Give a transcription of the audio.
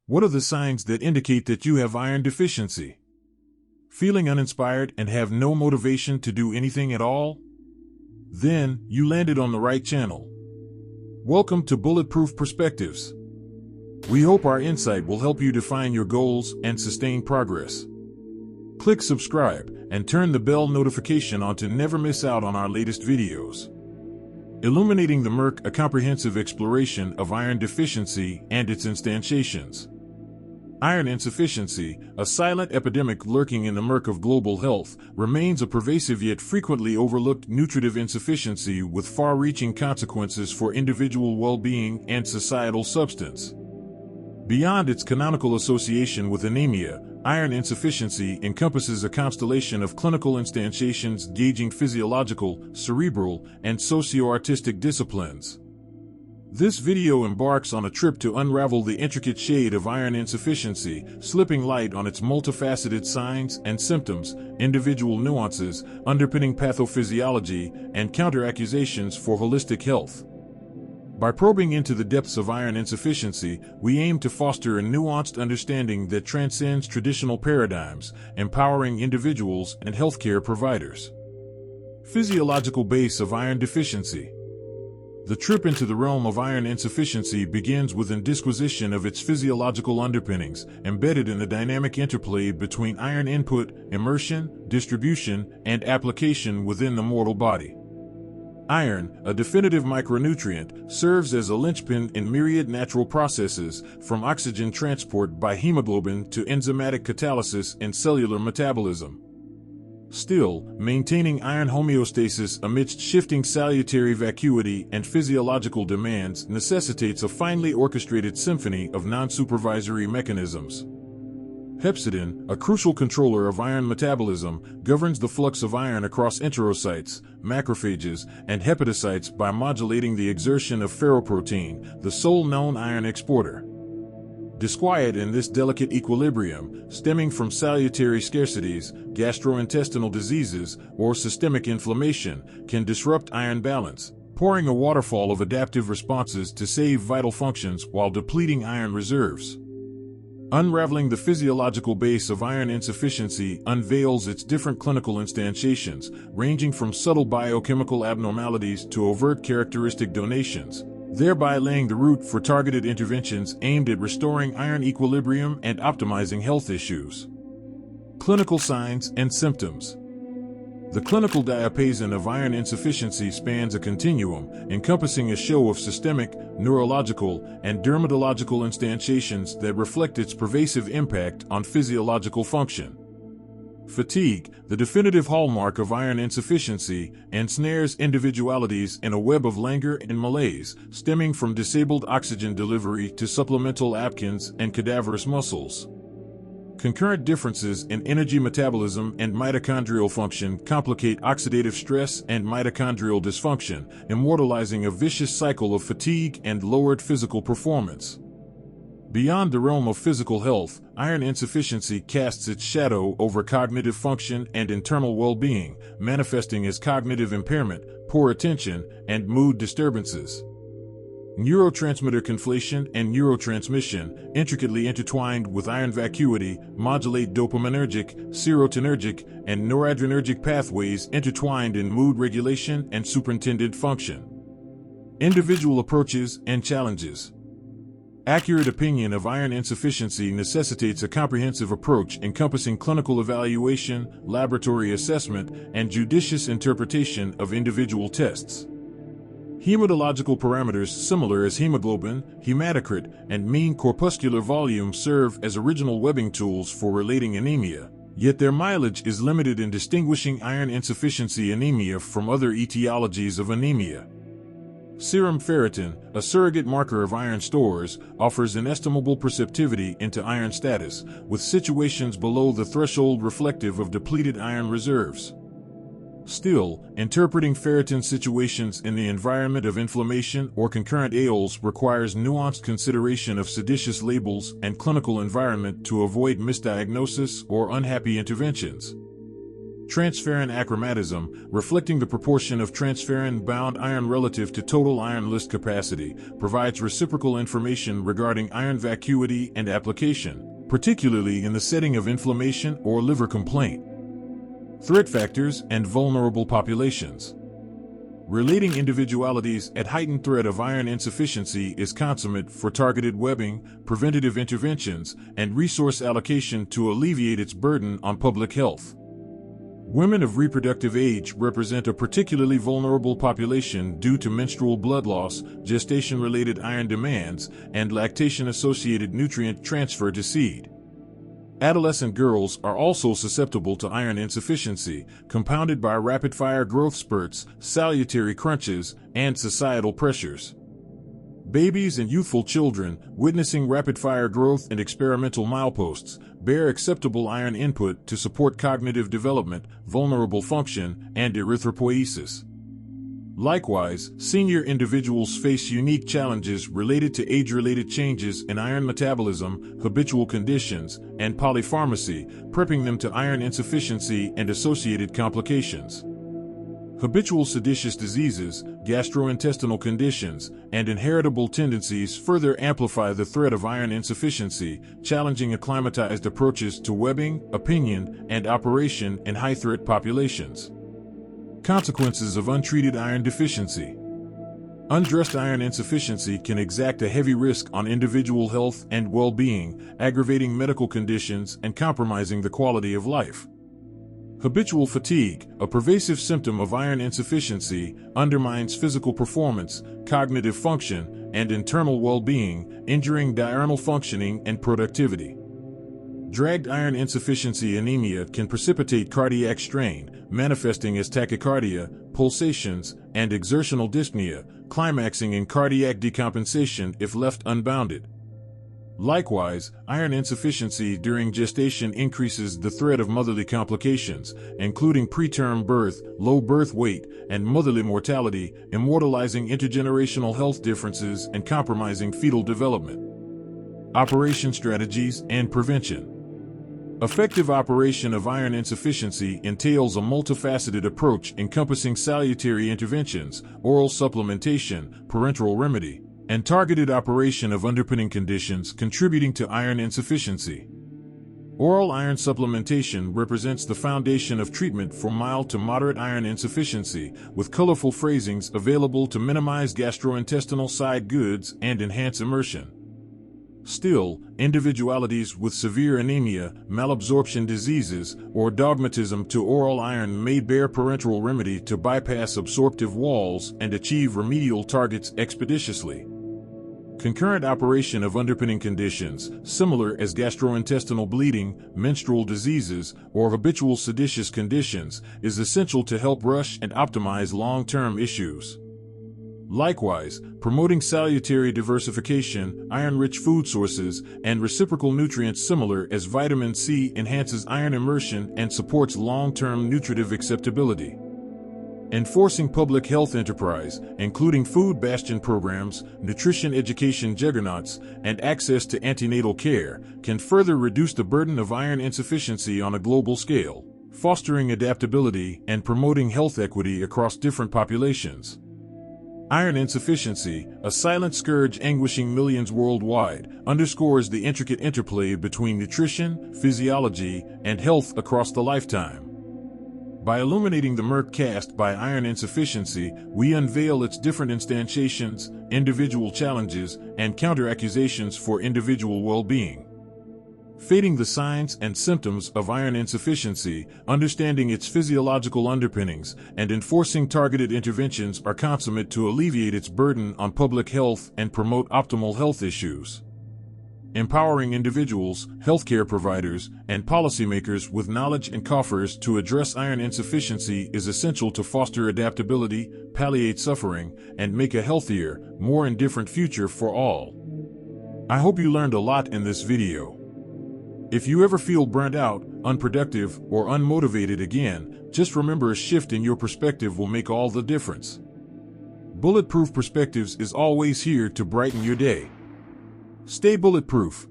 What are the signs that indicate that you have iron deficiency? Feeling uninspired and have no motivation to do anything at all? Then, you landed on the right channel. Welcome to Bulletproof Perspectives. We hope our insight will help you define your goals and sustain progress. Click subscribe and turn the bell notification on to never miss out on our latest videos. Illuminating the Murk, a comprehensive exploration of iron deficiency and its instantiations. Iron insufficiency, a silent epidemic lurking in the murk of global health, remains a pervasive yet frequently overlooked nutritive insufficiency with far-reaching consequences for individual well-being and societal substance. Beyond its canonical association with anemia, iron insufficiency encompasses a constellation of clinical instantiations gauging physiological, cerebral, and socio-artistic disciplines. This video embarks on a trip to unravel the intricate shade of iron insufficiency, slipping light on its multifaceted signs and symptoms, individual nuances, underpinning pathophysiology, and counter-accusations for holistic health. By probing into the depths of iron insufficiency, we aim to foster a nuanced understanding that transcends traditional paradigms, empowering individuals and healthcare providers. Physiological base of iron deficiency. The trip into the realm of iron insufficiency begins with an disquisition of its physiological underpinnings, embedded in the dynamic interplay between iron input, immersion, distribution, and application within the mortal body. Iron, a definitive micronutrient, serves as a linchpin in myriad natural processes, from oxygen transport by hemoglobin to enzymatic catalysis in cellular metabolism. Still, maintaining iron homeostasis amidst shifting salutary vacuity and physiological demands necessitates a finely orchestrated symphony of non-supervisory mechanisms. Hepcidin, a crucial controller of iron metabolism, governs the flux of iron across enterocytes, macrophages, and hepatocytes by modulating the exertion of ferroprotein, the sole known iron exporter. Disquiet in this delicate equilibrium, stemming from salutary scarcities, gastrointestinal diseases, or systemic inflammation, can disrupt iron balance, pouring a waterfall of adaptive responses to save vital functions while depleting iron reserves. Unraveling the physiological base of iron insufficiency unveils its different clinical instantiations, ranging from subtle biochemical abnormalities to overt characteristic donations, thereby laying the root for targeted interventions aimed at restoring iron equilibrium and optimizing health issues. Clinical signs and symptoms. The clinical diapason of iron insufficiency spans a continuum, encompassing a show of systemic, neurological, and dermatological instantiations that reflect its pervasive impact on physiological function. Fatigue, the definitive hallmark of iron insufficiency, ensnares individualities in a web of languor and malaise, stemming from disabled oxygen delivery to supplemental apkins and cadaverous muscles. Concurrent differences in energy metabolism and mitochondrial function complicate oxidative stress and mitochondrial dysfunction, immortalizing a vicious cycle of fatigue and lowered physical performance. Beyond the realm of physical health, iron insufficiency casts its shadow over cognitive function and internal well-being, manifesting as cognitive impairment, poor attention, and mood disturbances. Neurotransmitter conflation and neurotransmission, intricately intertwined with iron vacuity, modulate dopaminergic, serotonergic, and noradrenergic pathways intertwined in mood regulation and superintended function. Individual approaches and challenges. Accurate opinion of iron insufficiency necessitates a comprehensive approach encompassing clinical evaluation, laboratory assessment, and judicious interpretation of individual tests. Hematological parameters similar as hemoglobin, hematocrit, and mean corpuscular volume serve as original webbing tools for relating anemia, yet their mileage is limited in distinguishing iron insufficiency anemia from other etiologies of anemia. Serum ferritin, a surrogate marker of iron stores, offers inestimable perceptivity into iron status, with situations below the threshold reflective of depleted iron reserves. Still, interpreting ferritin situations in the environment of inflammation or concurrent ails requires nuanced consideration of seditious labels and clinical environment to avoid misdiagnosis or unhappy interventions. Transferrin achromatism, reflecting the proportion of transferrin-bound iron relative to total iron list capacity, provides reciprocal information regarding iron vacuity and application, particularly in the setting of inflammation or liver complaint. Threat factors and vulnerable populations. Relating individualities at heightened threat of iron insufficiency is consummate for targeted webbing, preventative interventions, and resource allocation to alleviate its burden on public health. Women of reproductive age represent a particularly vulnerable population due to menstrual blood loss, gestation-related iron demands, and lactation-associated nutrient transfer to seed. Adolescent girls are also susceptible to iron insufficiency, compounded by rapid-fire growth spurts, salutary crunches, and societal pressures. Babies and youthful children, witnessing rapid-fire growth and experimental mileposts, bear acceptable iron input to support cognitive development, vulnerable function, and erythropoiesis. Likewise, senior individuals face unique challenges related to age-related changes in iron metabolism, habitual conditions, and polypharmacy, prepping them to iron insufficiency and associated complications. Habitual seditious diseases, gastrointestinal conditions, and inheritable tendencies further amplify the threat of iron insufficiency, challenging acclimatized approaches to webbing, opinion, and operation in high-threat populations. Consequences of untreated iron deficiency. Undressed iron insufficiency can exact a heavy risk on individual health and well-being, aggravating medical conditions and compromising the quality of life. Habitual fatigue, a pervasive symptom of iron insufficiency, undermines physical performance, cognitive function, and internal well-being, injuring diurnal functioning and productivity. Dragged iron insufficiency anemia can precipitate cardiac strain, manifesting as tachycardia, pulsations, and exertional dyspnea, climaxing in cardiac decompensation if left unbounded. Likewise, iron insufficiency during gestation increases the threat of motherly complications, including preterm birth, low birth weight, and motherly mortality, immortalizing intergenerational health differences and compromising fetal development. Operation strategies and prevention. Effective operation of iron insufficiency entails a multifaceted approach encompassing salutary interventions, oral supplementation, parenteral remedy, and targeted operation of underpinning conditions contributing to iron insufficiency. Oral iron supplementation represents the foundation of treatment for mild to moderate iron insufficiency, with colorful phrasings available to minimize gastrointestinal side goods and enhance immersion. Still, individualities with severe anemia, malabsorption diseases, or dogmatism to oral iron may bear parenteral remedy to bypass absorptive walls and achieve remedial targets expeditiously. Concurrent operation of underpinning conditions, similar as gastrointestinal bleeding, menstrual diseases, or habitual seditious conditions, is essential to help rush and optimize long-term issues. Likewise, promoting salutary diversification, iron-rich food sources, and reciprocal nutrients similar as vitamin C enhances iron immersion and supports long-term nutritive acceptability. Enforcing public health enterprise, including food bastion programs, nutrition education juggernauts, and access to antenatal care, can further reduce the burden of iron insufficiency on a global scale, fostering adaptability and promoting health equity across different populations. Iron insufficiency, a silent scourge anguishing millions worldwide, underscores the intricate interplay between nutrition, physiology, and health across the lifetime. By illuminating the murk cast by iron insufficiency, we unveil its different instantiations, individual challenges, and counter-accusations for individual well-being. Fading the signs and symptoms of iron insufficiency, understanding its physiological underpinnings, and enforcing targeted interventions are consummate to alleviate its burden on public health and promote optimal health issues. Empowering individuals, healthcare providers, and policymakers with knowledge and coffers to address iron insufficiency is essential to foster adaptability, palliate suffering, and make a healthier, more indifferent future for all. I hope you learned a lot in this video. If you ever feel burnt out, unproductive, or unmotivated again, just remember a shift in your perspective will make all the difference. Bulletproof Perspectives is always here to brighten your day. Stay bulletproof.